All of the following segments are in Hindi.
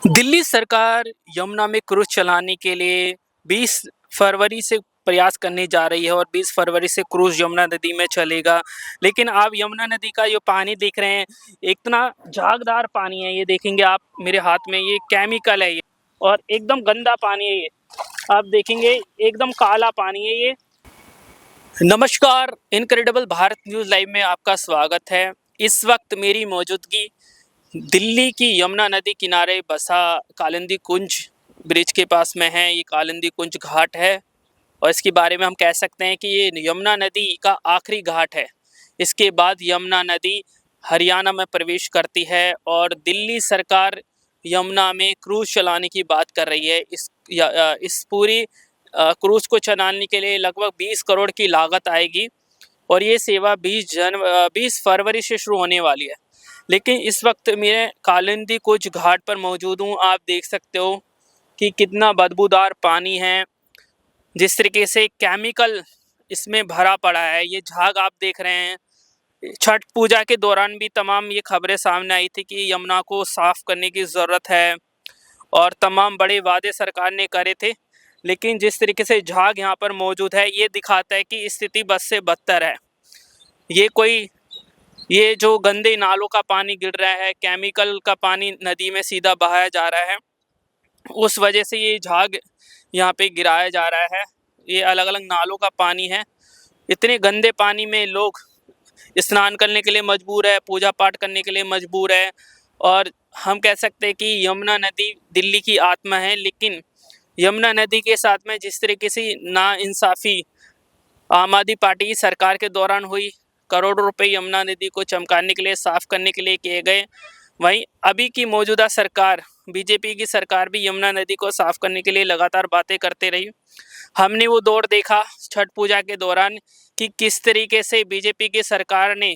दिल्ली सरकार यमुना में क्रूज़ चलाने के लिए 20 फरवरी से प्रयास करने जा रही है और 20 फरवरी से क्रूज़ यमुना नदी में चलेगा। लेकिन आप यमुना नदी का जो पानी देख रहे हैं, इतना झागदार पानी है। ये देखेंगे आप मेरे हाथ में, ये केमिकल है ये, और एकदम गंदा पानी है ये। आप देखेंगे एकदम काला पानी है ये। नमस्कार, इनक्रेडिबल भारत न्यूज़ लाइव में आपका स्वागत है। इस वक्त मेरी मौजूदगी दिल्ली की यमुना नदी किनारे बसा कालिंदी कुंज ब्रिज के पास में है। ये कालिंदी कुंज घाट है और इसके बारे में हम कह सकते हैं कि ये यमुना नदी का आखिरी घाट है। इसके बाद यमुना नदी हरियाणा में प्रवेश करती है और दिल्ली सरकार यमुना में क्रूज़ चलाने की बात कर रही है। इस पूरी क्रूज़ को चलाने के लिए लगभग 20 करोड़ की लागत आएगी और ये सेवा 20 फरवरी से शुरू होने वाली है। लेकिन इस वक्त मैं कालिंदी कुंज घाट पर मौजूद हूँ। आप देख सकते हो कि कितना बदबूदार पानी है, जिस तरीके से केमिकल इसमें भरा पड़ा है। ये झाग आप देख रहे हैं। छठ पूजा के दौरान भी तमाम ये खबरें सामने आई थी कि यमुना को साफ करने की ज़रूरत है और तमाम बड़े वादे सरकार ने करे थे। लेकिन जिस तरीके से झाग यहाँ पर मौजूद है, ये दिखाता है कि स्थिति बद से बदतर है। ये जो गंदे नालों का पानी गिर रहा है, केमिकल का पानी नदी में सीधा बहाया जा रहा है, उस वजह से ये झाग यहाँ पे गिराया जा रहा है। ये अलग अलग नालों का पानी है। इतने गंदे पानी में लोग स्नान करने के लिए मजबूर है, पूजा पाठ करने के लिए मजबूर है। और हम कह सकते हैं कि यमुना नदी दिल्ली की आत्मा है। लेकिन यमुना नदी के साथ में जिस तरीके से नाइंसाफ़ी आम आदमी पार्टी की सरकार के दौरान हुई, करोड़ों रुपए यमुना नदी को चमकाने के लिए, साफ़ करने के लिए किए गए, वहीं अभी की मौजूदा सरकार बीजेपी की सरकार भी यमुना नदी को साफ़ करने के लिए लगातार बातें करते रही। हमने वो दौर देखा छठ पूजा के दौरान कि किस तरीके से बीजेपी की सरकार ने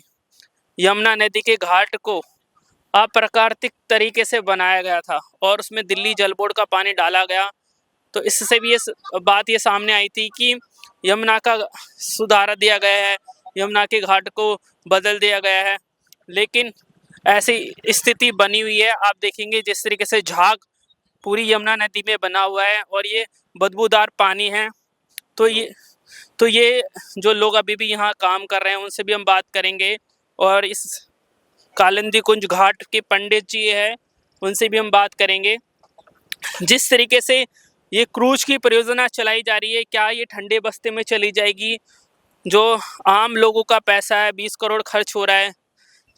यमुना नदी के घाट को अप्राकृतिक तरीके से बनाया गया था और उसमें दिल्ली जल बोर्ड का पानी डाला गया। तो इससे भी बात ये सामने आई थी कि यमुना का सुधार दिया गया है, यमुना के घाट को बदल दिया गया है। लेकिन ऐसी स्थिति बनी हुई है। आप देखेंगे जिस तरीके से झाग पूरी यमुना नदी में बना हुआ है और ये बदबूदार पानी है। तो ये जो लोग अभी भी यहाँ काम कर रहे हैं, उनसे भी हम बात करेंगे। और इस कालिंदी कुंज घाट के पंडित जी हैं, उनसे भी हम बात करेंगे। जिस तरीके से ये क्रूज की परियोजना चलाई जा रही है, क्या ये ठंडे बस्ते में चली जाएगी? जो आम लोगों का पैसा है, 20 करोड़ खर्च हो रहा है,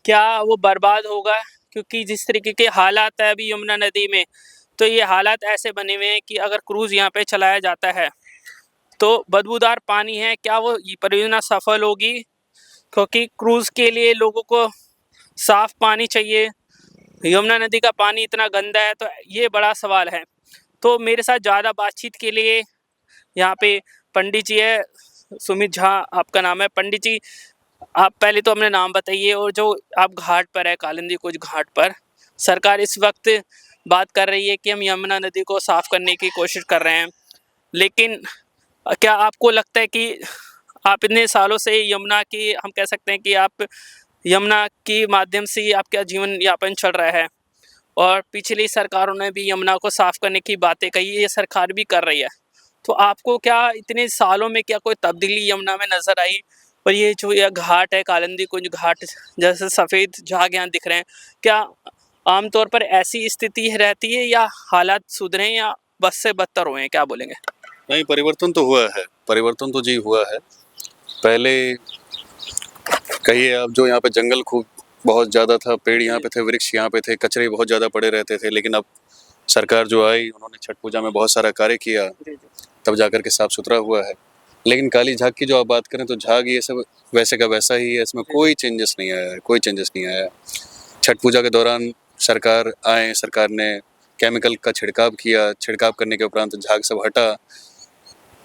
क्या वो बर्बाद होगा? क्योंकि जिस तरीके के हालात है अभी यमुना नदी में, तो ये हालात ऐसे बने हुए हैं कि अगर क्रूज़ यहाँ पे चलाया जाता है तो बदबूदार पानी है, क्या वो ये परियोजना सफल होगी? क्योंकि क्रूज़ के लिए लोगों को साफ़ पानी चाहिए। यमुना नदी का पानी इतना गंदा है, तो ये बड़ा सवाल है। तो मेरे साथ ज़्यादा बातचीत के लिए यहाँ पे पंडित जी है, सुमित झा आपका नाम है। पंडित जी, आप पहले तो अपना नाम बताइए। और जो आप घाट पर है, कालिंदी कुंज घाट पर, सरकार इस वक्त बात कर रही है कि हम यमुना नदी को साफ़ करने की कोशिश कर रहे हैं। लेकिन क्या आपको लगता है कि आप इतने सालों से यमुना की, हम कह सकते हैं कि आप यमुना के माध्यम से ही आपका जीवन यापन चल रहा है और पिछली सरकारों ने भी यमुना को साफ़ करने की बातें कही, ये सरकार भी कर रही है, तो आपको क्या इतने सालों में क्या कोई तब्दीली यमुना में नज़र आई? और ये जो यह घाट है, कालिंदी कुंज घाट, जैसे सफ़ेद झाग यहाँ दिख रहे हैं, क्या आमतौर पर ऐसी स्थिति रहती है या हालात सुधरे हैं या बद से बदतर हुए हैं? क्या बोलेंगे? नहीं, परिवर्तन तो हुआ है, परिवर्तन तो जी हुआ है। पहले कहिए आप, जो यहाँ पे जंगल खूब बहुत ज़्यादा था, पेड़ यहाँ पे थे, वृक्ष यहाँ पे थे, कचरे बहुत ज़्यादा पड़े रहते थे। लेकिन अब सरकार जो आई, उन्होंने छठ पूजा में बहुत सारा कार्य किया, तब जाकर के साफ सुथरा हुआ है। लेकिन काली झाग की जो आप बात करें, तो झाग ये सब वैसे का वैसा ही है, इसमें कोई चेंजेस नहीं आया है, कोई चेंजेस नहीं आया है। छठ पूजा के दौरान सरकार ने केमिकल का छिड़काव किया, छिड़काव करने के उपरांत झाग सब हटा।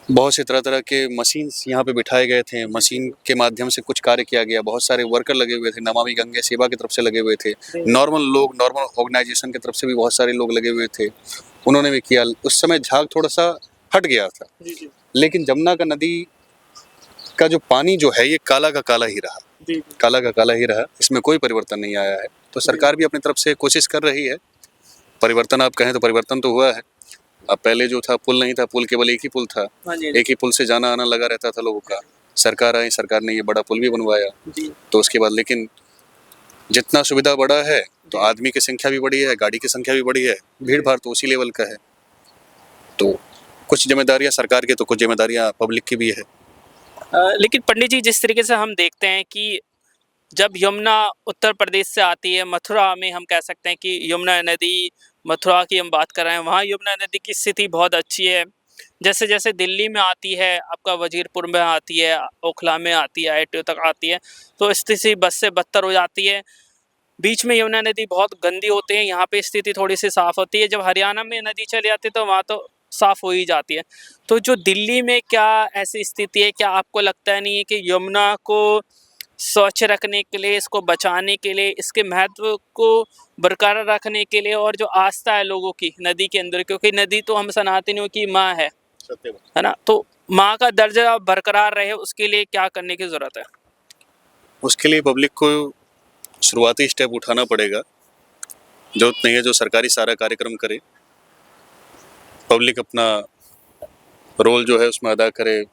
बहुत से तरह तरह के मशीन्स यहाँ पे बिठाए गए थे, मशीन के माध्यम से कुछ कार्य किया गया। बहुत सारे वर्कर लगे हुए थे, नमामि गंगे सेवा की तरफ से लगे हुए थे, नॉर्मल लोग, नॉर्मल ऑर्गेनाइजेशन की तरफ से भी बहुत सारे लोग लगे हुए थे, उन्होंने भी किया। उस समय झाग थोड़ा सा हट गया था, लेकिन जमुना का नदी का जो पानी जो है, ये काला का काला ही रहा, काला का काला ही रहा, इसमें कोई परिवर्तन नहीं आया है। तो सरकार भी अपनी तरफ से कोशिश कर रही है, परिवर्तन आप कहें तो परिवर्तन तो हुआ है। अब पहले जो था पुल नहीं था, पुल केवल एक ही पुल था, हाँ जी एक ही पुल से जाना आना लगा रहता था लोगों का। सरकार आई, सरकार ने ये बड़ा पुल भी बनवाया, जी तो उसके बाद लेकिन जितना सुविधा बढ़ा है तो जी। आदमी की संख्या भी बढ़ी है, गाड़ी की संख्या भी बढ़ी है, भीड़ भाड़ तो उसी लेवल का है। तो कुछ जिम्मेदारियां सरकार की तो कुछ जिम्मेदारियां पब्लिक की भी है। लेकिन पंडित जी जिस तरीके से हम देखते हैं कि जब यमुना उत्तर प्रदेश से आती है, मथुरा में हम कह सकते हैं कि यमुना नदी, मथुरा की हम बात कर रहे हैं, वहाँ यमुना नदी की स्थिति बहुत अच्छी है। जैसे जैसे दिल्ली में आती है, आपका वजीरपुर में आती है, ओखला में आती है, IITO तक आती है, तो स्थिति बद से बदतर हो जाती है। बीच में यमुना नदी बहुत गंदी होती है, यहाँ पे स्थिति थोड़ी सी साफ़ होती है। जब हरियाणा में नदी चली जाती है तो वहाँ तो साफ़ हो ही जाती है। तो जो दिल्ली में क्या ऐसी स्थिति है, क्या आपको लगता नहीं है कि यमुना को स्वच्छ रखने के लिए, इसको बचाने के लिए, इसके महत्व को बरकरार रखने के लिए और जो आस्था है लोगों की नदी के अंदर, क्योंकि नदी तो हम सनातनियों की माँ है ना? तो माँ का दर्जा बरकरार रहे उसके लिए क्या करने की ज़रूरत है? उसके लिए पब्लिक को शुरुआती स्टेप उठाना पड़ेगा। जरूरत नहीं है जो सरकारी सारा कार्यक्रम करे, पब्लिक अपना रोल जो है उसमें अदा करे।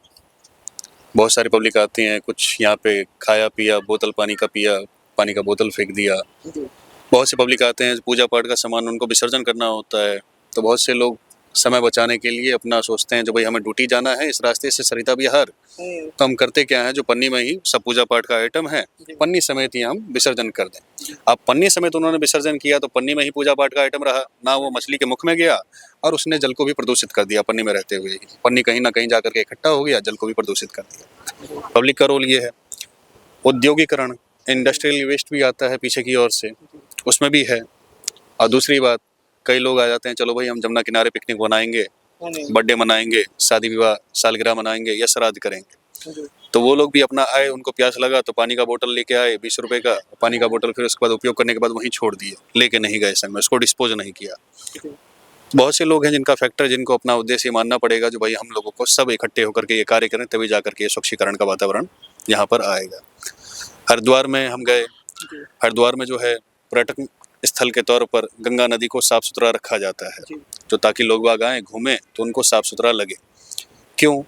बहुत सारी पब्लिक आती हैं, कुछ यहाँ पे खाया पिया, बोतल पानी का पिया, पानी का बोतल फेंक दिया। बहुत से पब्लिक आते हैं, पूजा पाठ का सामान उनको विसर्जन करना होता है, तो बहुत से लोग समय बचाने के लिए अपना सोचते हैं जो भाई हमें ड्यूटी जाना है इस रास्ते से सरिता विहार, तो हम करते क्या है जो पन्नी में ही सब पूजा पाठ का आइटम है पन्नी समेत ही हम विसर्जन कर दें। अब पन्नी समेत उन्होंने विसर्जन किया तो पन्नी में ही पूजा पाठ का आइटम रहा, ना वो मछली के मुख में गया और उसने जल को भी प्रदूषित कर दिया। पन्नी में रहते हुए पन्नी कहीं ना कहीं जाकर के इकट्ठा हो गया, जल को भी प्रदूषित कर दिया। पब्लिक का रोल ये है। औद्योगिकरण, इंडस्ट्रियल वेस्ट भी आता है पीछे की ओर से, उसमें भी है। और दूसरी बात, कई लोग आ जाते हैं चलो भाई हम जमुना किनारे पिकनिक बनाएंगे, बर्थडे मनाएंगे, शादी विवाह सालगिरह मनाएंगे या श्राद्ध करेंगे, तो वो लोग भी अपना आए, उनको प्यास लगा तो पानी का बोतल लेके आए 20 रुपए का, पानी का बोतल फिर उसके बाद उपयोग करने के बाद वहीं छोड़ दिए, लेके नहीं गए संग में, उसको डिस्पोज नहीं किया। बहुत से लोग हैं जिनका फैक्टर, जिनको अपना उद्देश्य मानना पड़ेगा जो भाई हम लोगों को सब इकट्ठे होकर के ये कार्य करें तभी जाकर के ये स्वच्छीकरण का वातावरण यहाँ पर आएगा। हरिद्वार में हम गए, हरिद्वार में जो है पर्यटन स्थल के तौर पर गंगा नदी को साफ सुथरा रखा जाता है, जो ताकि लोग बाग आए घूमें तो उनको साफ सुथरा लगे। क्यों?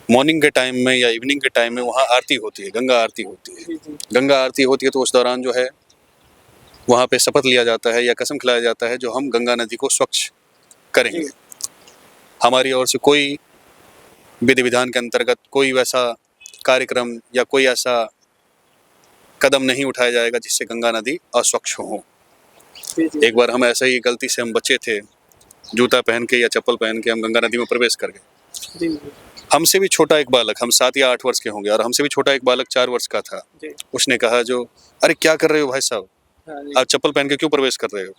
मॉर्निंग के टाइम में या इवनिंग के टाइम में वहाँ आरती होती है, गंगा आरती होती है। गंगा आरती होती है तो उस दौरान जो है वहाँ पे शपथ लिया जाता है या कसम खिलाया जाता है जो हम गंगा नदी को स्वच्छ करेंगे। हमारी ओर से कोई विधि विधान के अंतर्गत कोई वैसा कार्यक्रम या कोई ऐसा कदम नहीं उठाया जाएगा जिससे गंगा नदी अस्वच्छ हो। एक बार हम ऐसे ही गलती से हम बचे थे, जूता पहन के या चप्पल पहन के हम गंगा नदी में प्रवेश कर गए। हमसे भी छोटा एक बालक, हम 7 या 8 वर्ष के होंगे, और हमसे भी छोटा एक बालक 4 वर्ष का था। उसने कहा जो अरे क्या कर रहे हो भाई साहब, आप चप्पल पहन के क्यों प्रवेश कर रहे हो?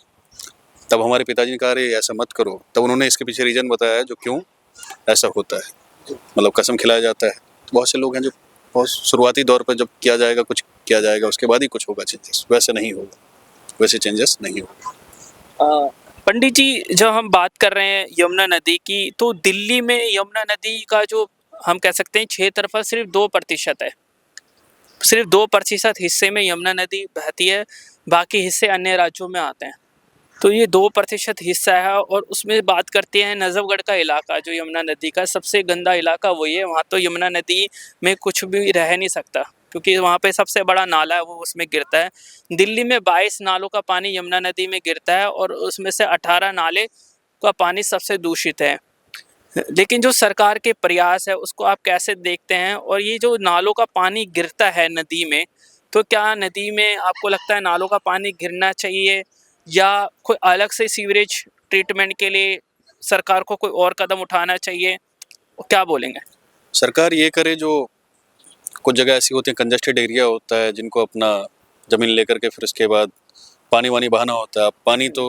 तब हमारे पिताजी ने कहा अरे ऐसा मत करो। तब उन्होंने इसके पीछे रीजन बताया जो क्यों ऐसा होता है, मतलब कसम खिलाया जाता है। तो बहुत से लोग हैं जो बहुत शुरुआती दौर पर जब किया जाएगा कुछ किया जाएगा उसके बाद ही कुछ होगा चेंजेस, वैसे नहीं होगा, वैसे चेंजेस नहीं होगा। पंडित जी जब हम बात कर रहे हैं यमुना नदी की, तो दिल्ली में यमुना नदी का जो हम कह सकते हैं क्षेत्रफल सिर्फ 2% है। सिर्फ 2% हिस्से में यमुना नदी बहती है, बाकी हिस्से अन्य राज्यों में आते हैं। तो ये 2% हिस्सा है और उसमें बात करते हैं नजफगढ़ का इलाका, जो यमुना नदी का सबसे गंदा इलाका वही है। वहाँ तो यमुना नदी में कुछ भी रह नहीं सकता क्योंकि वहाँ पे सबसे बड़ा नाला है वो उसमें गिरता है। दिल्ली में 22 नालों का पानी यमुना नदी में गिरता है और उसमें से 18 नाले का पानी सबसे दूषित है। लेकिन जो सरकार के प्रयास है उसको आप कैसे देखते हैं? और ये जो नालों का पानी गिरता है नदी में, तो क्या नदी में आपको लगता है नालों का पानी गिरना चाहिए या कोई अलग से सीवरेज ट्रीटमेंट के लिए सरकार को कोई और कदम उठाना चाहिए? क्या बोलेंगे? सरकार ये करे, जो कुछ जगह ऐसी होती है कंजस्टेड एरिया होता है जिनको अपना ज़मीन लेकर के फिर उसके बाद पानी वानी बहाना होता है। अब पानी तो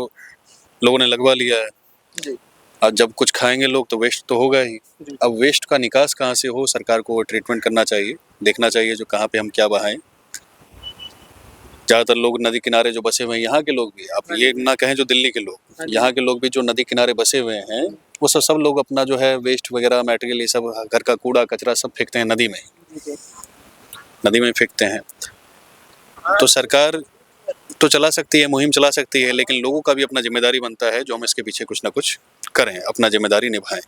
लोगों ने लगवा लिया है, अब जब कुछ खाएंगे लोग तो वेस्ट तो होगा ही। अब वेस्ट का निकास कहाँ से हो, सरकार को ट्रीटमेंट करना चाहिए, देखना चाहिए जो कहाँ पे हम क्या बहाएं। ज़्यादातर लोग नदी किनारे जो बसे हुए हैं, यहाँ के लोग भी, आप ये ना कहें जो दिल्ली के लोग, यहाँ के लोग भी जो नदी किनारे बसे हुए हैं वो सब लोग अपना जो है वेस्ट वगैरह मटेरियल ये सब घर का कूड़ा कचरा सब फेंकते हैं नदी में, नदी में फेंकते हैं। तो सरकार तो चला सकती है, मुहिम चला सकती है, लेकिन लोगों का भी अपना जिम्मेदारी बनता है जो हम इसके पीछे कुछ ना कुछ करें, अपना जिम्मेदारी निभाएं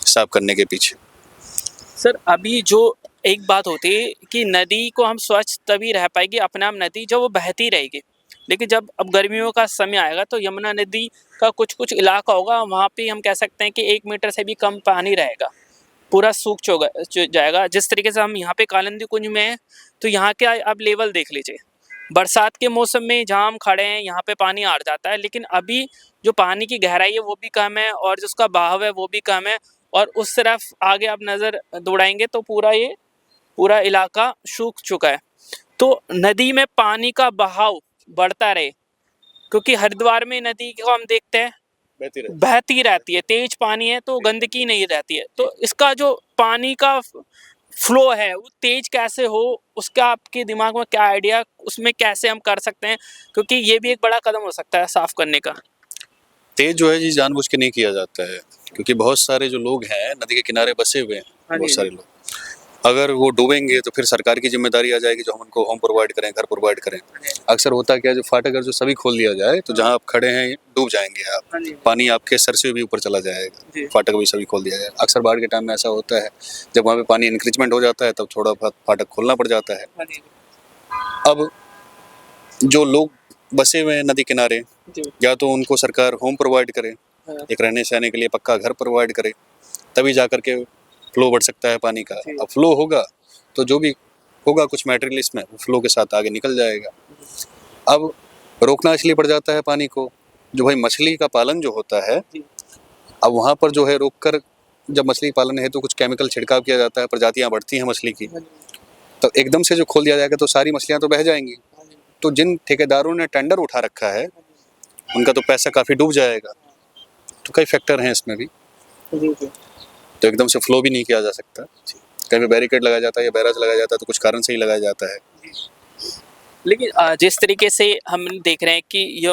साफ करने के पीछे। सर अभी जो एक बात होती है कि नदी को हम स्वच्छ तभी रह पाएगी अपने आप नदी जब वो बहती रहेगी, लेकिन जब अब गर्मियों का समय आएगा तो यमुना नदी का कुछ कुछ इलाका होगा वहाँ पे हम कह सकते हैं कि 1 मीटर से भी कम पानी रहेगा, पूरा सूख जाएगा। जिस तरीके से हम यहाँ पे कालिंदी कुंज में हैं तो यहाँ के अब लेवल देख लीजिए, बरसात के मौसम में जहाँ हम खड़े हैं यहाँ पे पानी आ जाता है, लेकिन अभी जो पानी की गहराई है वो भी कम है और जिसका बहाव है वो भी कम है, और उस तरफ आगे आप नज़र दौड़ाएंगे तो पूरा इलाका सूख चुका है। तो नदी में पानी का बहाव बढ़ता रहे, क्योंकि हरिद्वार में नदी को हम देखते हैं बहती रहती है, तेज पानी है तो गंदगी नहीं रहती है। तो इसका जो पानी का फ्लो है वो तेज कैसे हो, उसका आपके दिमाग में क्या आइडिया, उसमें कैसे हम कर सकते हैं, क्योंकि ये भी एक बड़ा कदम हो सकता है साफ करने का। तेज जो है जी जानबूझ के नहीं किया जाता है, क्योंकि बहुत सारे जो लोग हैं नदी के किनारे बसे हुए हैं, बहुत सारे लोग, अगर वो डूबेंगे तो फिर सरकार की जिम्मेदारी आ जाएगी जो हम उनको होम प्रोवाइड करें, घर प्रोवाइड करें। अक्सर होता क्या है, जो फाटक अगर जो सभी खोल दिया जाए तो जहाँ आप खड़े हैं डूब जाएंगे आप, पानी आपके सर से भी ऊपर चला जाएगा, फाटक भी सभी खोल दिया जाए। अक्सर बाढ़ के टाइम में ऐसा होता है, जब वहाँ पे पानी इंक्रीजमेंट हो जाता है तब थोड़ा बहुत फाटक खोलना पड़ जाता है। अब जो लोग बसे हुए हैं नदी किनारे, या तो उनको सरकार होम प्रोवाइड करे, एक रहने सहने के लिए पक्का घर प्रोवाइड करे, तभी जा कर के फ्लो बढ़ सकता है पानी का। अब फ्लो होगा तो जो भी होगा कुछ मटेरियल इसमें फ्लो के साथ आगे निकल जाएगा। अब रोकना इसलिए पड़ जाता है पानी को, जो भाई मछली का पालन जो होता है, अब वहाँ पर जो है रोक कर, जब मछली पालन है तो कुछ केमिकल छिड़काव किया जाता है, प्रजातियाँ बढ़ती हैं मछली की, तो एकदम से जो खोल दिया जाएगा तो सारी मछलियाँ तो बह जाएंगी। तो जिन ठेकेदारों ने टेंडर उठा रखा है उनका तो पैसा काफ़ी डूब जाएगा। तो कई फैक्टर हैं इसमें भी, तो एकदम से फ्लो भी नहीं किया जा सकता। कहीं पे बैरिकेड लगाया जाता है या बैराज लगाया जाता है तो कुछ कारण से ही लगाया जाता है। लेकिन जिस तरीके से हम देख रहे हैं कि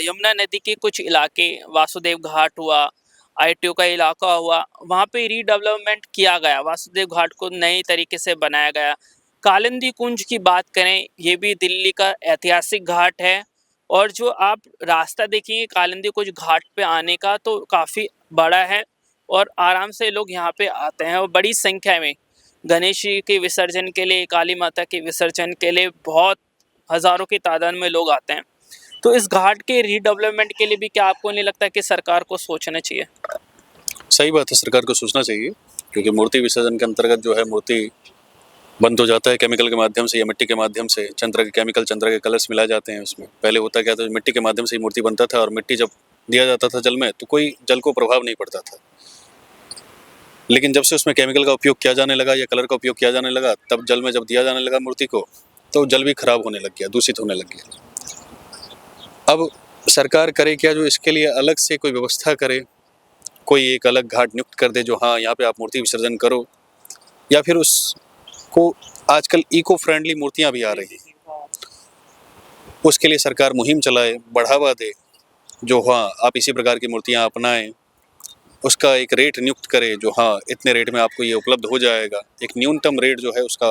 यमुना नदी के कुछ इलाके, वासुदेव घाट हुआ, ITO का इलाका हुआ, वहाँ पे रीडेवलपमेंट किया गया, वासुदेव घाट को नए तरीके से बनाया गया। कालिंदी कुंज की बात करें, ये भी दिल्ली का ऐतिहासिक घाट है, और जो आप रास्ता देखिए कालिंदी कुंज घाट पे आने का तो काफ़ी बड़ा है, और आराम से लोग यहाँ पे आते हैं और बड़ी संख्या में गणेश जी के विसर्जन के लिए, काली माता के विसर्जन के लिए बहुत हज़ारों की तादाद में लोग आते हैं। तो इस घाट के रीडेवलपमेंट के लिए भी क्या आपको नहीं लगता कि सरकार को सोचना चाहिए? सही बात है, सरकार को सोचना चाहिए, क्योंकि मूर्ति विसर्जन के अंतर्गत जो है मूर्ति बंद हो जाता है केमिकल के माध्यम से या मिट्टी के माध्यम से। चंद्र के केमिकल, चंद्र के कलर्स मिलाए जाते हैं उसमें। पहले होता क्या था, मिट्टी के माध्यम से ही मूर्ति बनता था, और मिट्टी जब दिया जाता था जल में तो कोई जल को प्रभाव नहीं पड़ता था। लेकिन जब से उसमें केमिकल का उपयोग किया जाने लगा या कलर का उपयोग किया जाने लगा, तब जल में जब दिया जाने लगा मूर्ति को तो जल भी खराब होने लग गया, दूषित होने लग गया। अब सरकार करे क्या, जो इसके लिए अलग से कोई व्यवस्था करे, कोई एक अलग घाट नियुक्त कर दे जो हाँ यहाँ पे आप मूर्ति विसर्जन करो, या फिर उसको, आजकल इको फ्रेंडली मूर्तियाँ भी आ रही हैं, उसके लिए सरकार मुहिम चलाए, बढ़ावा दे, जो हाँ आप इसी प्रकार की मूर्तियाँ अपनाएं, उसका एक रेट नियुक्त करे जो हाँ इतने रेट में आपको ये उपलब्ध हो जाएगा, एक न्यूनतम रेट जो है उसका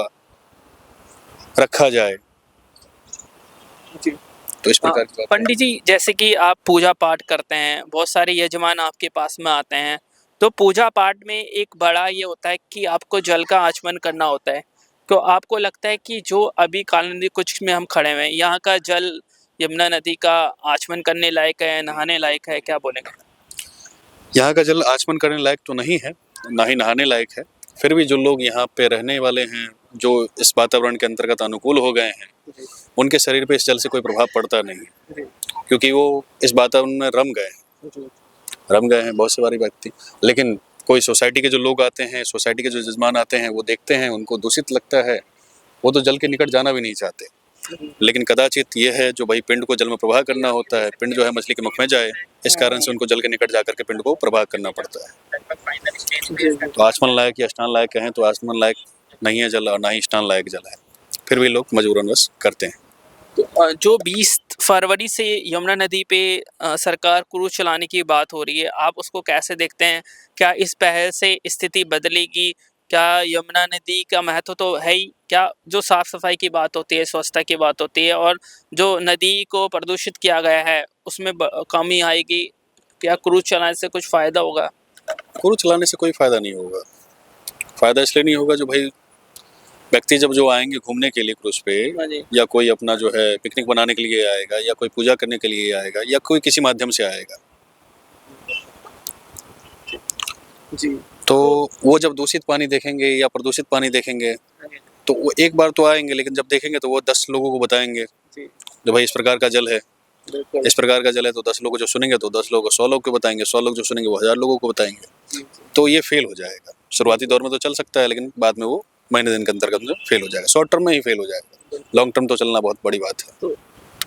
रखा जाए। तो इस प्रकार की पंडित जी, जैसे कि आप पूजा पाठ करते हैं, बहुत सारे यजमान आपके पास में आते हैं, तो पूजा पाठ में एक बड़ा ये होता है कि आपको जल का आचमन करना होता है। तो आपको लगता है कि जो अभी कालिंदी कुंज में हम खड़े हुए हैं, यहाँ का जल यमुना नदी का आचमन करने लायक है, नहाने लायक है, क्या बोलेंगे? यहाँ का जल आचमन करने लायक तो नहीं है, ना ही नहाने लायक है। फिर भी जो लोग यहाँ पे रहने वाले हैं, जो इस वातावरण के अंतर्गत अनुकूल हो गए हैं, उनके शरीर पे इस जल से कोई प्रभाव पड़ता नहीं है, क्योंकि वो इस वातावरण में रम गए हैं बहुत से बारी व्यक्ति। लेकिन कोई सोसाइटी के जो लोग आते हैं, सोसाइटी के जो जजमान आते हैं, वो देखते हैं, उनको दूषित लगता है, वो तो जल के निकट जाना भी नहीं चाहते। लेकिन कदाचित ये है जो भाई पिंड को जल में प्रवाह करना होता है, पिंड जो है मछली के मुख में जाए, इस कारण से उनको जल के निकट जाकर के पिंड को प्रवाह करना पड़ता है। तो आचमन लायक या स्नान लायक कहें तो आचमन लायक नहीं है जल, और ना ही स्नान लायक जल है, फिर भी लोग मजबूरन बस करते हैं। तो जो 20 फरवरी से यमुना नदी पे सरकार क्रूज चलाने की बात हो रही है, आप उसको कैसे देखते हैं? क्या इस पहल से स्थिति बदलेगी? क्या यमुना नदी का महत्व तो है ही, क्या जो साफ सफाई की बात होती है, स्वच्छता की बात होती है, और जो नदी को प्रदूषित किया गया है उसमें कमी आएगी, क्या क्रूज चलाने से कुछ फायदा होगा? क्रूज चलाने से कोई फायदा नहीं होगा। फायदा इसलिए नहीं होगा, जो भाई व्यक्ति जब जो आएंगे घूमने के लिए क्रूज पे, हाँ जी। या कोई अपना जो है पिकनिक बनाने के लिए आएगा, या कोई पूजा करने के लिए आएगा, या कोई किसी माध्यम से आएगा, जी। तो वो जब दूषित पानी देखेंगे या प्रदूषित पानी देखेंगे, तो वो एक बार तो आएंगे, लेकिन जब देखेंगे तो वो 10 लोगों को बताएंगे जी। जो भाई इस प्रकार का जल है, बिल्कुल। इस प्रकार का जल है। तो 10 लोग जो सुनेंगे तो 10 लोग को 100 लोग को बताएंगे, 100 लोग जो सुनेंगे वो 1000 लोगों को बताएंगे। तो ये फेल हो जाएगा। शुरुआती दौर में तो चल सकता है, लेकिन बाद में वो महीने दिन के अंतर्गत में फेल हो जाएगा। शॉर्ट टर्म में ही फेल हो जाएगा, लॉन्ग टर्म तो चलना बहुत बड़ी बात है। तो